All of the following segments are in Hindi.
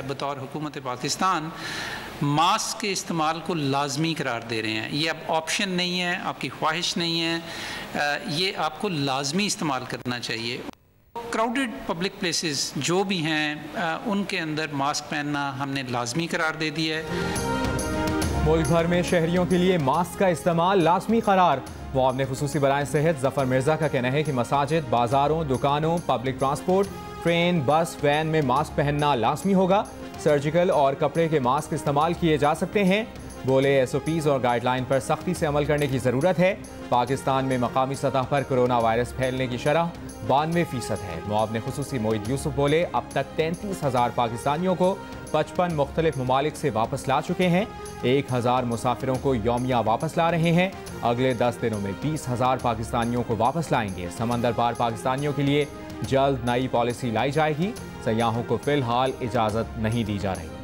बतौर हुकूमत पाकिस्तान मास्क के इस्तेमाल को लाजमी करार दे रहे हैं। ये अब ऑप्शन नहीं है, आपकी ख्वाहिश नहीं है, ये आपको लाजमी इस्तेमाल करना चाहिए। क्राउडेड पब्लिक प्लेसेस जो भी हैं उनके अंदर मास्क पहनना हमने लाजमी करार दे दिया है। मुल्क भर में शहरियों के लिए मास्क का इस्तेमाल लाजमी करार। मुआवने खुसूसी बराए सेहत जफर मिर्जा का कहना है कि मसाजिद, बाजारों, दुकानों, पब्लिक ट्रांसपोर्ट, ट्रेन, बस, वैन में मास्क पहनना लाजमी होगा। सर्जिकल और कपड़े के मास्क इस्तेमाल किए जा सकते हैं। बोले SOPs और गाइडलाइन पर सख्ती से अमल करने की ज़रूरत है। पाकिस्तान में मकामी सतह पर कोरोना वायरस फैलने की शरह 92% है। मुआवने खुसूसी मोईद यूसुफ बोले अब तक 33,000 पाकिस्तानियों को 55 मुख्तलिफ ममालिक से वापस ला चुके हैं। 1,000 मुसाफिरों को यौमिया वापस ला रहे हैं। अगले 10 दिनों में 20,000 पाकिस्तानियों को वापस लाएंगे। समंदर पार पाकिस्तानियों के लिए जल्द नई पॉलिसी लाई जाएगी। सयाहों को फिलहाल इजाज़त नहीं दी जा रही।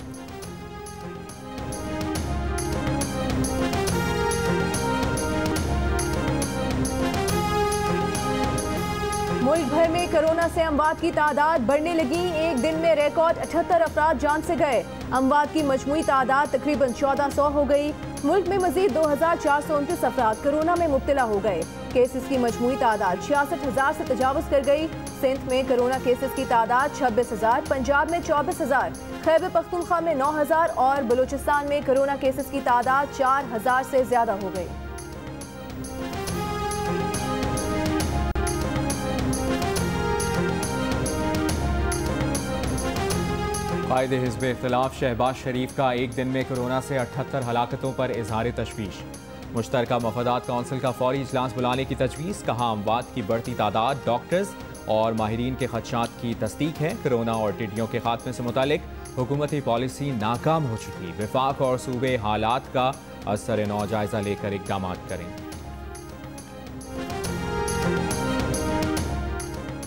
मुल्क भर में कोरोना से अमवात की तादाद बढ़ने लगी। एक दिन में रिकॉर्ड 78 अफराद जान से गए। अमवात की मजमूई तादाद तकरीबन 1400 हो गई। मुल्क में मजीद 2,429 अफराद कोरोना में मुब्तला हो गए। केसेस की मजमूई तादाद 66,000 से तजावज़ कर गई। सिंध में कोरोना केसेस की तादाद 26,000, पंजाब में 24,000, खैबर पख्तूनख्वा में 9,000 और बलूचिस्तान में कोरोना केसेस की तादाद 4,000 से ज्यादा हो गई। कायदे हिज़्ब इख्तिलाफ शहबाज शरीफ का एक दिन में कोरोना से 78 हलाकतों पर इजहार तशवीश। मुश्तरका मफादात कौंसिल का फौरी इजलास बुलाने की तजवीज़। कहा अमवात की बढ़ती तादाद डॉक्टर्स और माहिरीन के खदशात की तस्दीक है। कोरोना और टिड्डियों के खात्मे से मुतालिक हुकूमती पॉलिसी नाकाम हो चुकी। वफाक और सूबे हालात का असर नौ जायजा लेकर इक़दाम करें।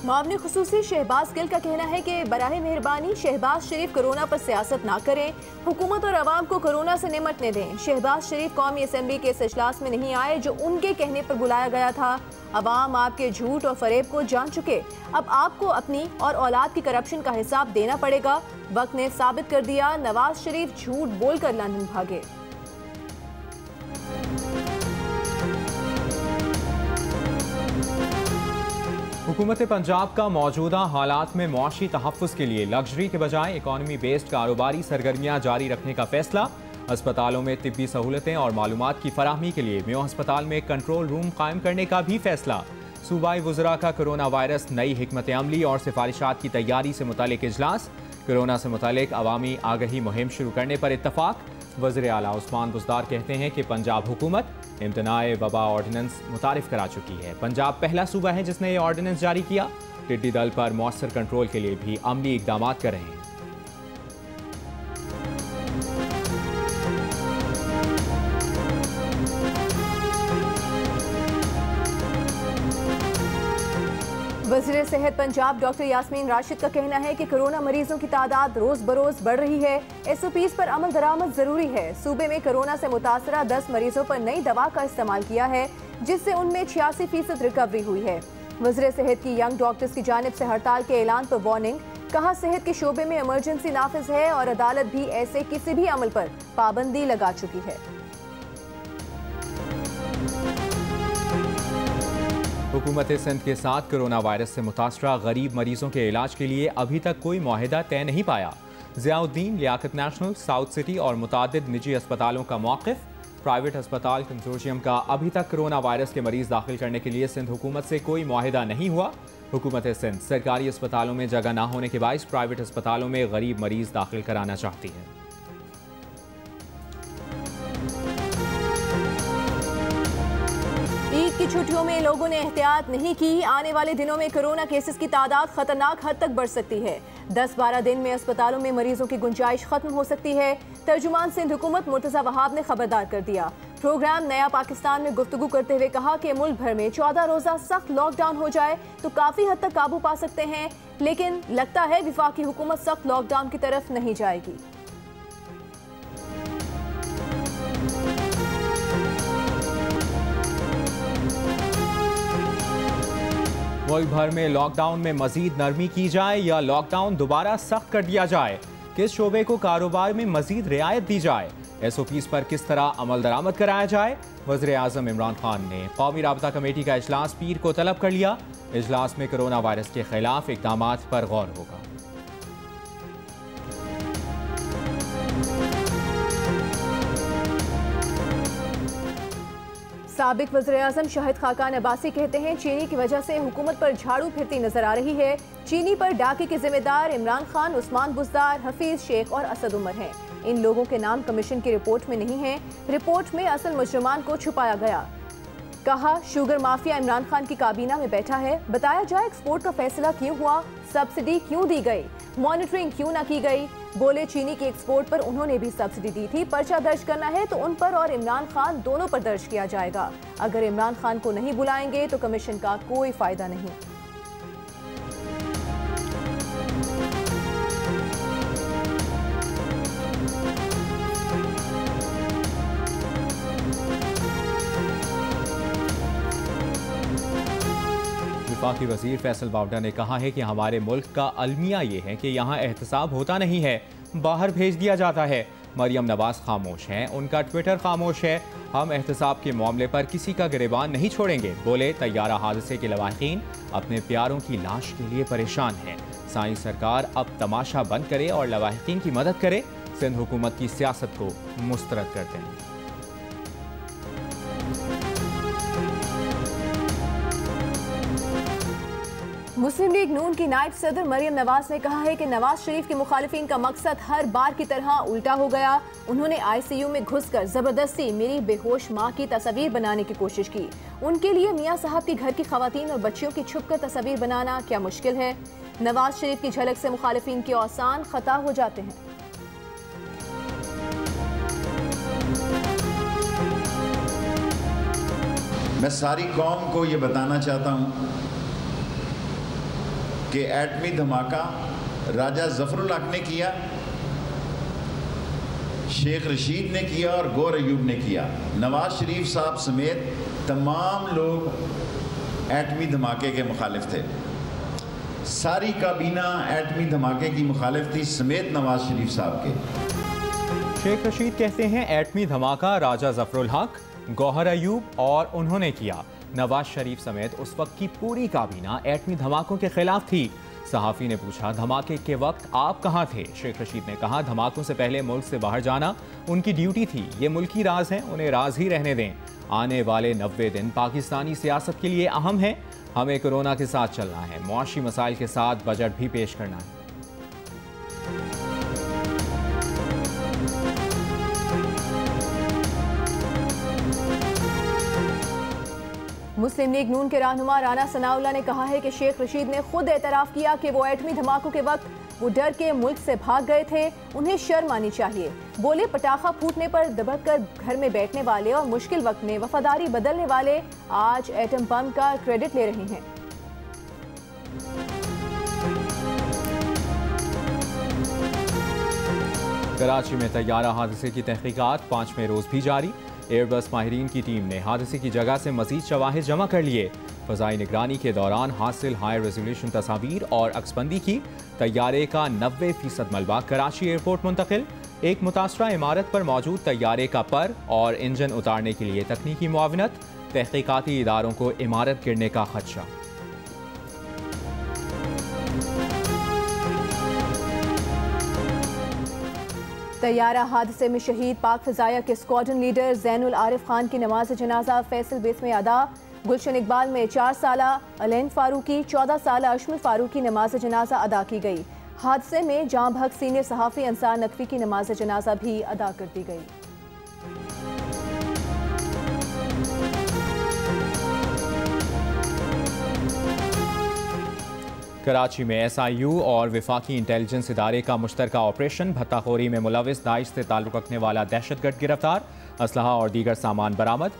मुआवने खुसूसी शहबाज गिल का कहना है कि बराए मेहरबानी शहबाज शरीफ कोरोना पर सियासत ना करें, हुकूमत और अवाम को कोरोना से निमटने दें। शहबाज शरीफ कौमी असम्बली के इस इजलास में नहीं आए जो उनके कहने पर बुलाया गया था। अवाम आपके झूठ और फरेब को जान चुके। अब आपको अपनी और औलाद की करप्शन का हिसाब देना पड़ेगा। वक्त ने साबित कर दिया नवाज शरीफ झूठ बोलकर लंदन भागे। हुकूमत पंजाब का मौजूदा हालात में मुआशी तहफ़्फ़ुज़ के लिए लग्जरी के बजाय इकॉनमी बेस्ड कारोबारी सरगर्मियाँ जारी रखने का फैसला। अस्पतालों में तिब्बी सहूलतें और मालूमात की फराहमी के लिए मेयो अस्पताल में कंट्रोल रूम कायम करने का भी फैसला। सूबाई वज़रा का कोरोना वायरस नई हिकमत अमली और सिफारिशात की तैयारी से मुतालिक इजलास। कोरोना से मुतालिक अवामी आगही मुहिम शुरू करने पर इत्तफाक। वज़ीर आला उस्मान बुज़दार कहते हैं कि पंजाब हुकूमत इम्तनाए वबा ऑर्डिनेंस मुतारिफ करा चुकी है। पंजाब पहला सूबा है जिसने ये ऑर्डिनेंस जारी किया। टिड्डी दल पर मौसर कंट्रोल के लिए भी अमली इक़दाम कर रहे हैं। वज़ीर सेहत पंजाब डॉक्टर यास्मीन राशिद का कहना है कि कोरोना मरीजों की तादाद रोज बरोज बढ़ रही है। SOPs पर अमल दरामद जरूरी है। सूबे में कोरोना से मुतासरा 10 मरीजों पर नई दवा का इस्तेमाल किया है जिससे उनमें 86% रिकवरी हुई है। वज़ीर सेहत की यंग डॉक्टर्स की जानिब से हड़ताल के ऐलान पर वार्निंग। कहा सेहत के शोबे में इमरजेंसी नाफिज है और अदालत भी ऐसे किसी भी अमल पर पाबंदी लगा चुकी है। हुकूमत सिंध के साथ कोरोना वायरस से मुतासरा गरीब मरीजों के इलाज के लिए अभी तक कोई मुआहिदा तय नहीं पाया। Ziauddin, Liaquat National, South City और मुतादिद निजी अस्पतालों का मौक़िफ़। प्राइवेट अस्पताल कंसोर्शियम का अभी तक कोरोना वायरस के मरीज दाखिल करने के लिए सिंध हुकूमत से कोई मुआहिदा नहीं हुआ। हुकूमत सिंध सरकारी अस्पतालों में जगह न होने के बाइस प्राइवेट अस्पतालों में गरीब मरीज दाखिल कराना चाहती है। ईद की छुट्टियों में लोगों ने एहतियात नहीं की। आने वाले दिनों में कोरोना केसेस की तादाद खतरनाक हद तक बढ़ सकती है। 10-12 दिन में अस्पतालों में मरीजों की गुंजाइश खत्म हो सकती है। तर्जुमान सिंध हुकूमत मुर्तज़ा वहाब ने खबरदार कर दिया। प्रोग्राम नया पाकिस्तान में गुफ्तगू करते हुए कहा कि मुल्क भर में 14 रोज़ा सख्त लॉकडाउन हो जाए तो काफ़ी हद तक काबू पा सकते हैं, लेकिन लगता है वफाकी हुकूमत सख्त लॉकडाउन की तरफ नहीं जाएगी। मुल्क भर में लॉकडाउन में मजीद नरमी की जाए या लॉकडाउन दोबारा सख्त कर दिया जाए। किस शोबे को कारोबार में मजीद रियायत दी जाए, SOPs पर किस तरह अमल दरामद कराया जाए। वज़ीर आज़म इमरान खान ने कौमी राबता कमेटी का इजलास पीर को तलब कर लिया। इजलास में कोरोना वायरस के खिलाफ इक़दामात पर गौर होगा। साबिक वज़ीर-ए-आज़म शाहिद खाकान अब्बासी कहते हैं चीनी की वजह से हुकूमत पर झाड़ू फिरती नजर आ रही है। चीनी पर डाके के जिम्मेदार इमरान खान, उस्मान बुज़दार, हफीज शेख और असद उमर हैं। इन लोगों के नाम कमीशन की रिपोर्ट में नहीं है। रिपोर्ट में असल मुजरिमान को छुपाया गया। कहा शुगर माफिया इमरान खान की काबीना में बैठा है। बताया जाए एक्सपोर्ट का फैसला क्यों हुआ, सब्सिडी क्यों दी गई, मॉनिटरिंग क्यों ना की गई। बोले चीनी की एक्सपोर्ट पर उन्होंने भी सब्सिडी दी थी। पर्चा दर्ज करना है तो उन पर और इमरान खान दोनों पर दर्ज किया जाएगा। अगर इमरान खान को नहीं बुलाएंगे तो कमीशन का कोई फायदा नहीं। वफाकी वजीर फैसल बावडा ने कहा है कि हमारे मुल्क का अलमिया ये है कि यहाँ एहतसाब होता नहीं है, बाहर भेज दिया जाता है। मरियम नवाज खामोश हैं, उनका ट्विटर खामोश है। हम एहतसाब के मामले पर किसी का गिरबान नहीं छोड़ेंगे। बोले तैयारा हादसे के लवाहिकीन अपने प्यारों की लाश के लिए परेशान हैं। साईं सरकार अब तमाशा बंद करे और लवाहिकीन की मदद करे। सिंध हुकूमत की सियासत को मुस्तरद करते हैं। मुस्लिम लीग नून की नायब सदर मरियम नवाज ने कहा है कि नवाज शरीफ के मुखालिफिन का मकसद हर बार की तरह उल्टा हो गया। उन्होंने ICU में घुसकर जबरदस्ती मेरी बेहोश मां की तस्वीर बनाने की कोशिश की। उनके लिए मियां साहब के घर की खवातीन और बच्चियों की छुपकर तस्वीर बनाना क्या मुश्किल है। नवाज शरीफ की झलक से मुखालिफिन के औसान खता हो जाते हैं। मैं सारी कौम को ये बताना चाहता हूँ कि एटमी धमाका राजा जफरुल हक ने किया, शेख रशीद ने किया और गौर अयूब ने किया। नवाज शरीफ साहब समेत तमाम लोग एटमी धमाके के मुखालिफ थे। सारी काबीना एटमी धमाके की मुखालिफ थी समेत नवाज शरीफ साहब के। शेख रशीद कहते हैं एटमी धमाका राजा जफरुल हक, गौहर अयूब और उन्होंने किया। नवाज शरीफ समेत उस वक्त की पूरी काबीना एटमी धमाकों के खिलाफ थी। सहाफ़ी ने पूछा धमाके के वक्त आप कहाँ थे। शेख रशीद ने कहा धमाकों से पहले मुल्क से बाहर जाना उनकी ड्यूटी थी। ये मुल्की राज हैं, उन्हें राज ही रहने दें। आने वाले 90 दिन पाकिस्तानी सियासत के लिए अहम है। हमें कोरोना के साथ चलना है, मुआशी मसाइल के साथ बजट भी पेश करना है। मुस्लिम लीग नून के रहनुमा राना सनाउल्लाह ने कहा है कि शेख रशीद ने खुद एतराफ़ किया कि वो एटमी धमाकों के वक्त वो डर के मुल्क से भाग गए थे। उन्हें शर्म आनी चाहिए। बोले पटाखा फूटने पर दबक कर घर में बैठने वाले और मुश्किल वक्त में वफादारी बदलने वाले आज एटम बम का क्रेडिट ले रहे हैं। कराची में तैयारा हादसे की तहकीकात 5वें रोज भी जारी। एयरबस माहिरीन की टीम ने हादसे की जगह से मजीद शवाहिद जमा कर लिए। फ़ज़ाई निगरानी के दौरान हासिल हाई रेजोल्यूशन तस्वीर और अक्सबंदी की। तैयारे का 90% मलबा कराची एयरपोर्ट मुंतकिल। एक मुतासरा इमारत पर मौजूद तैयारे का पर और इंजन उतारने के लिए तकनीकी मुआवनत। तहकीकाती इदारों को इमारत गिरने का खदशा। तैयारा हादसे में शहीद पाक फ़िज़ाया के स्क्वाड्रन लीडर ज़ैनुल आरिफ खान की नमाज जनाजा फैसल बेस में अदा। गुलशन इकबाल में 4 साला अलैन फारूकी, 14 साला अशमुल फारूकी नमाज जनाजा अदा की गई। हादसे में जां भग सीनियर सहाफ़ी अंसार नकवी की नमाज जनाजा भी अदा कर दी गई। कराची में SIU और वफाकी इंटेलिजेंस इदारे का मुश्तरका ऑपरेशन। भत्ताखोरी में मुलविस दाइश से ताल्लुक़ रखने वाला दहशतगर्द गिरफ्तार। असलहा और दीगर सामान बरामद।